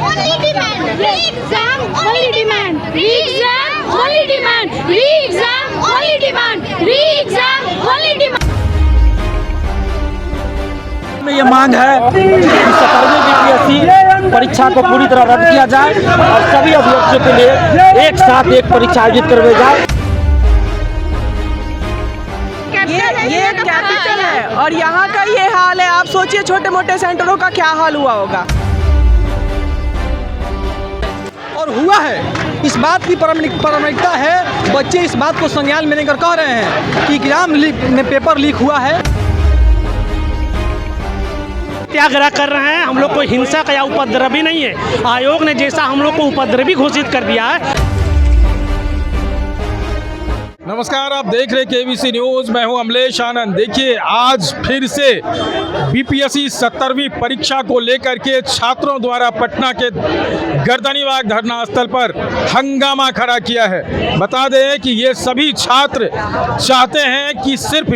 only demand. Re-exam, only demand. Re-exam, only demand. Re-exam, only demand. Re-exam, only demand. में ये मांग है कि 17वीं बीपीएससी परीक्षा को पूरी तरह रद्द किया जाए और सभी अभ्यर्थियों के लिए एक साथ एक परीक्षा आयोजित करवाई जाए। ये कैपिटल है और यहाँ का ये हाल है। आप सोचिए छोटे मोटे सेंटरों का क्या हाल हुआ होगा। और हुआ है, इस बात की प्रामाणिकता है। बच्चे इस बात को संज्ञान में लेकर कह रहे हैं कि एग्जाम में पेपर लीक हुआ है। सत्याग्रह कर रहे हैं। हम लोग कोई हिंसा का या उपद्रवी नहीं है। आयोग ने जैसा हम लोग को उपद्रवी घोषित कर दिया है। नमस्कार, आप देख रहे केबीसी न्यूज़। मैं हूं अमलेश आनंद। देखिए, आज फिर से बीपीएससी 17वीं परीक्षा को लेकर के छात्रों द्वारा पटना के गर्दनीबाग धरना स्थल पर हंगामा खड़ा किया है। बता दें कि ये सभी छात्र चाहते हैं कि सिर्फ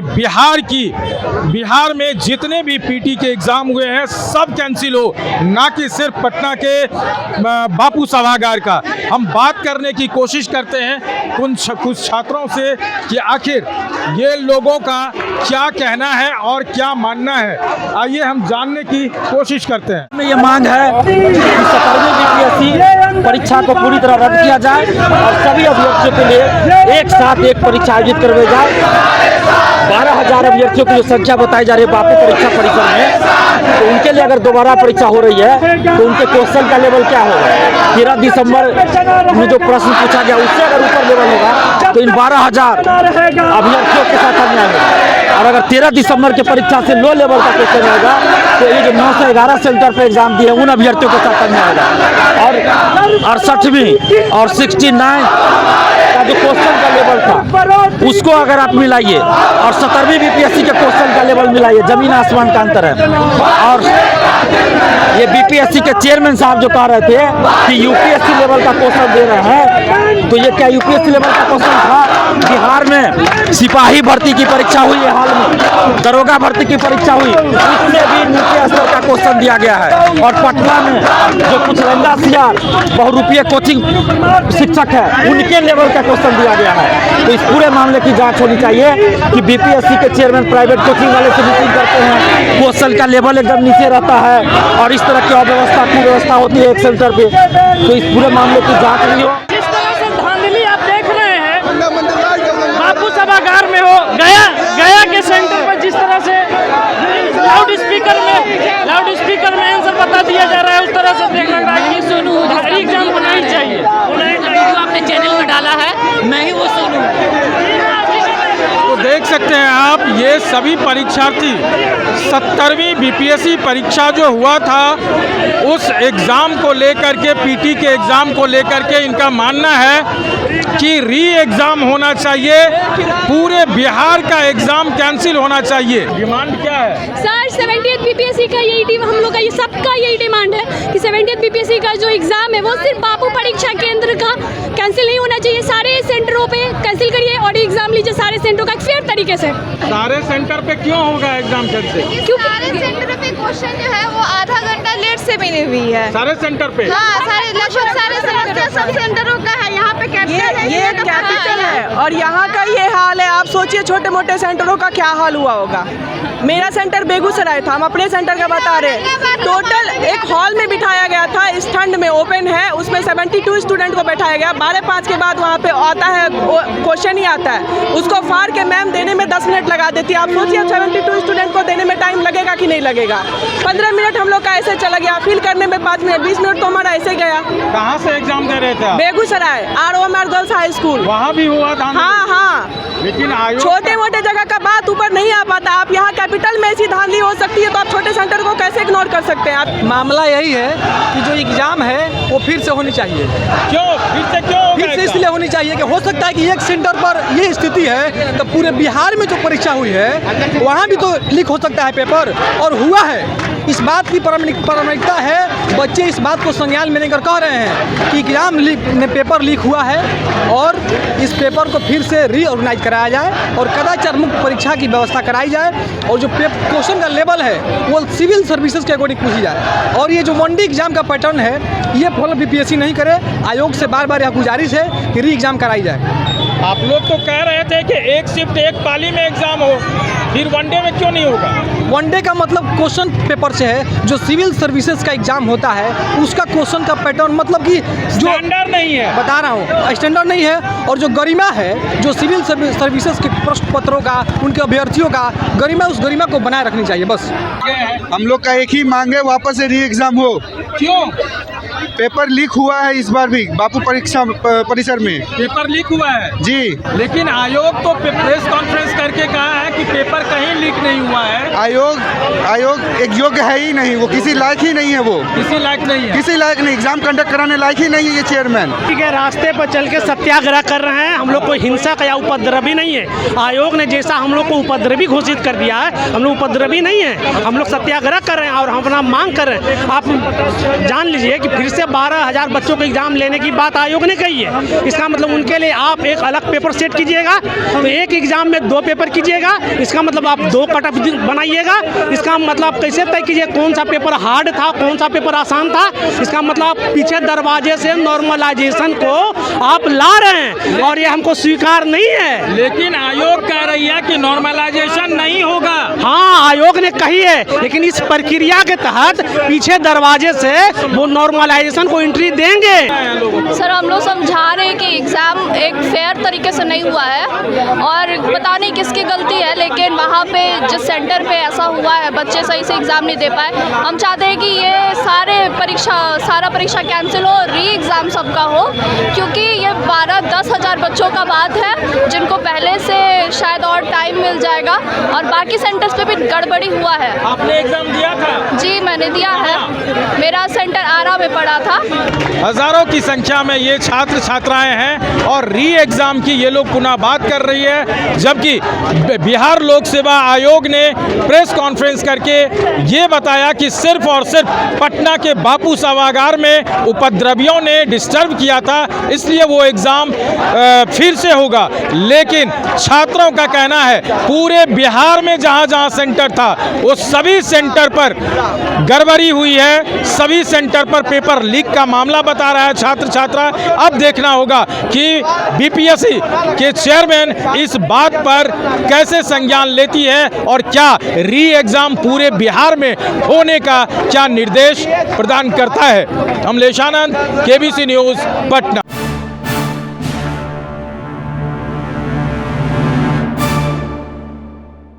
बिहार में जितने भी पीटी के एग्ज़ाम हुए हैं सब कैंसिल हो, ना कि सिर्फ पटना के बापू सभागार का। हम बात करने की कोशिश करते हैं कुछ छात्रों से कि आखिर ये लोगों का क्या कहना है और क्या मानना है। आइए हम जानने की कोशिश करते हैं। में ये मांग है कि 17वीं बीपीएससी परीक्षा को पूरी तरह रद्द किया जाए और सभी अभ्यर्थियों के लिए एक साथ एक परीक्षा आयोजित करवाई जाए। 12,000 अभ्यर्थियों की जो संख्या बताई जा रही है बापू परीक्षा परिसर में, तो उनके लिए अगर दोबारा परीक्षा हो रही है तो उनके क्वेश्चन का लेवल क्या होगा। 13 दिसंबर में जो प्रश्न पूछा गया उससे अगर ऊपर लेवल होगा तो इन 12,000 अभ्यर्थियों के साथ अन्याय होगा। और अगर 13 दिसंबर के परीक्षा से लो लेवल का क्वेश्चन होगा तो ये जो 911 सेंटर पर एग्जाम दिए उन अभ्यर्थियों के साथ अन्याय होगा। और 68वीं और 69 का जो क्वेश्चन का लेवल था उसको अगर आप मिलाइए और 17वीं बीपीएससी के क्वेश्चन का लेवल मिलाइए, जमीन आसमान का अंतर है। और ये बीपीएससी के चेयरमैन साहब जो कह रहे थे कि यूपीएससी लेवल का क्वेश्चन दे रहे हैं, तो ये क्या यूपीएससी लेवल का क्वेश्चन था? बिहार में सिपाही भर्ती की परीक्षा हुई है, हाल में दरोगा भर्ती की परीक्षा हुई, इसमें भी नीचे स्तर का क्वेश्चन दिया गया है। और पटना में जो कुछ रंगा सियार बहुरूपीय कोचिंग शिक्षक है उनके लेवल का क्वेश्चन दिया गया है। तो इस पूरे मामले की जांच होनी चाहिए कि बीपीएससी के चेयरमैन प्राइवेट कोचिंग वाले से मीटिंग करते हैं, क्वेश्चन का लेवल एकदम नीचे रहता है और इस तरह की अव्यवस्था कुव्यवस्था होती है एक सेंटर पे। तो इस पूरे मामले की जांच नहीं हो। जिस तरह से धांधली आप देख रहे हैं बापू सभागार में हो, गया के सेंटर पर जिस तरह से लाउड स्पीकर में आंसर बता दिया जा रहा है, उस तरह से देख रहा है कि सोनू एग्जाम होना ही चाहिए। जो आपने चैनल में डाला है मैं ही वो सोनू। तो देख सकते हैं आप, ये सभी परीक्षार्थी 17वीं बीपीएससी परीक्षा जो हुआ था उस एग्ज़ाम को लेकर के, पीटी के एग्ज़ाम को लेकर के इनका मानना है कि री एग्ज़ाम होना चाहिए, पूरे बिहार का एग्ज़ाम कैंसिल होना चाहिए। डिमांड क्या है सर? 70th बीपीएससी का यही हम लोग का ये सबका यही डिमांड है कि 70th बीपीएससी का जो एग्जाम है वो सिर्फ बापू परीक्षा केंद्र का कैंसिल नहीं होना चाहिए, सारे सेंटरों पे कैंसिल करिए और एग्जाम लीजिए सारे सेंटरों का फेयर तरीके से। सारे सेंटर पे क्यों होगा एग्जाम कैंसिल? क्यों? सारे सेंटर पे क्वेश्चन जो है वो आधा घंटा लेट से मिली हुई है। सारे सेंटर पे? हाँ, लगभग सारे समस्या सब सेंटरों का है। यहाँ पे ये कैपिटल है और यहाँ का ये हाल है। आप सोचिए छोटे मोटे सेंटरों का क्या हाल हुआ होगा। मेरा सेंटर बेगूसराय था, हम अपने सेंटर का बता रहे। टोटल एक हॉल में बिठाया गया था, इस ठंड में ओपन है, उसमें 72 स्टूडेंट को बैठाया गया। 12:05 के बाद वहाँ पे आता है क्वेश्चन ही आता है, उसको फाड़ के मैम देने में 10 मिनट लगा देती है। आप सोचिए 72 स्टूडेंट को देने में टाइम लगेगा कि नहीं लगेगा। 15 मिनट हम लोग का ऐसे चला गया, फिल करने में 5 मिनट, 20 मिनट तो हमारा ऐसे गया। कहाँ से एग्जाम दे रहे थे आप? Begusarai ROMR girls high school. वहाँ भी हुआ था? हाँ, लेकिन छोटे मोटे जगह का बात ऊपर नहीं आ पाता। आप यहाँ कैपिटल में ऐसी धांधली हो सकती है तो आप छोटे सेंटर को कैसे इग्नोर कर सकते हैं आप? मामला यही है कि जो एग्ज़ाम है वो फिर से होनी चाहिए। क्यों फिर से क्यों होगा फिर से ऐसा? इसलिए होनी चाहिए कि हो सकता है कि एक सेंटर पर ये स्थिति है तो पूरे बिहार में जो परीक्षा हुई है वहाँ भी तो लीक हो सकता है पेपर, और हुआ है। इस बात की प्रामाणिकता है, बच्चे इस बात को संज्ञान में लेकर कह रहे हैं कि एग्जाम में पेपर लीक हुआ है और इस पेपर को फिर से रीऑर्गेनाइज कराया जाए और कदाचार मुक्त परीक्षा की व्यवस्था कराई जाए, और जो क्वेश्चन का लेवल है वो सिविल सर्विसेज के अकॉर्डिंग पूछी जाए। और ये जो वनडे एग्जाम का पैटर्न है ये फॉलो बीपीएससी नहीं करे। आयोग से बार बार यह गुजारिश है कि री एग्जाम कराई जाए। आप लोग तो कह रहे थे कि एक शिफ्ट एक पाली में एग्जाम हो, फिर वनडे में क्यों नहीं होगा? वनडे का मतलब क्वेश्चन पेपर से है, जो सिविल सर्विसेज का एग्जाम होता है उसका क्वेश्चन का पैटर्न मतलब कि जो स्टैंडर्ड नहीं है, बता रहा हूँ, स्टैंडर्ड नहीं है। और जो गरिमा है, जो सिविल सर्विसेज के प्रश्न पत्रों का, उनके अभ्यर्थियों का गरिमा, उस गरिमा को बनाए रखनी चाहिए बस। हम लोग का एक ही मांग है, वापस से री एग्जाम हो। क्यों? पेपर लीक हुआ है इस बार भी बापू परीक्षा परिसर में। पेपर लीक हुआ है जी, लेकिन आयोग तो प्रेस कॉन्फ्रेंस करके कहा है कि पेपर कहीं लीक नहीं हुआ है। आयोग एक योग्य है ही नहीं, वो किसी लायक ही नहीं है, वो किसी लायक नहीं है, किसी लायक नहीं, एग्जाम कंडक्ट कराने लायक ही नहीं है ये चेयरमैन। ठीक है, रास्ते पर चल के सत्याग्रह कर रहे हैं। हम लोग कोई हिंसक या उपद्रवी नहीं है। आयोग ने जैसा हम लोग को उपद्रवी घोषित कर दिया है, हम लोग उपद्रवी नहीं है। हम लोग सत्याग्रह कर रहे हैं और हम अपना मांग कर रहे हैं। आप जान लीजिए कि फिर से 12,000 बच्चों को एग्जाम लेने की बात आयोग ने कही है। इसका मतलब उनके लिए आप एक अलग पेपर सेट कीजिएगा, तो एक एग्जाम में 2 पेपर कीजिएगा। इसका मतलब आप 2 कट ऑफ बनाइएगा। इसका मतलब कैसे तय कीजिए कौन सा पेपर हार्ड था, कौन सा पेपर आसान था। इसका मतलब आप पीछे दरवाजे से नॉर्मलाइजेशन को आप ला रहे हैं और ये हमको स्वीकार नहीं है। लेकिन आयोग कह रही है कि नॉर्मलाइजेशन नहीं होगा। हाँ, आयोग ने कही है, लेकिन इस प्रक्रिया के तहत पीछे दरवाजे से वो नॉर्मलाइजेशन को एंट्री देंगे। सर हम लोग समझा रहे हैं कि एग्ज़ाम एक फेयर तरीके से नहीं हुआ है और पता नहीं किसकी गलती है, लेकिन वहाँ पे जिस सेंटर पे ऐसा हुआ है बच्चे सही से एग्ज़ाम नहीं दे पाए। हम चाहते हैं कि ये सारा परीक्षा कैंसिल हो, री एग्ज़ाम सबका हो, क्योंकि ये 12-10 हज़ार बच्चों का बात है जिनको पहले से शायद और टाइम मिल जाएगा। और बाकी सेंटर्स पे भी गड़बड़ी हुआ है। आपने एग्जाम दिया था? जी मैंने दिया है, मेरा सेंटर आरा में पड़ा था। हजारों की संख्या में ये छात्र छात्राएं हैं और री एग्जाम की ये लोग पुनः बात कर रही है, जबकि बिहार लोक सेवा आयोग ने प्रेस कॉन्फ्रेंस करके ये बताया कि सिर्फ और सिर्फ पटना के बापू सभागार में उपद्रवियों ने डिस्टर्ब किया था, इसलिए वो एग्जाम फिर से होगा। लेकिन छात्रों का कहना है पूरे बिहार में जहां जहां सेंटर था वो सभी सेंटर पर गड़बड़ी हुई है, सभी सेंटर पर पेपर लीक का मामला बता रहा है छात्र छात्रा। अब देखना होगा कि बीपीएससी के चेयरमैन इस बात पर कैसे संज्ञान लेती है और क्या री एग्जाम पूरे बिहार में होने का क्या निर्देश प्रदान करता है। अमलेश आनंद, केबीसी न्यूज़, पटना।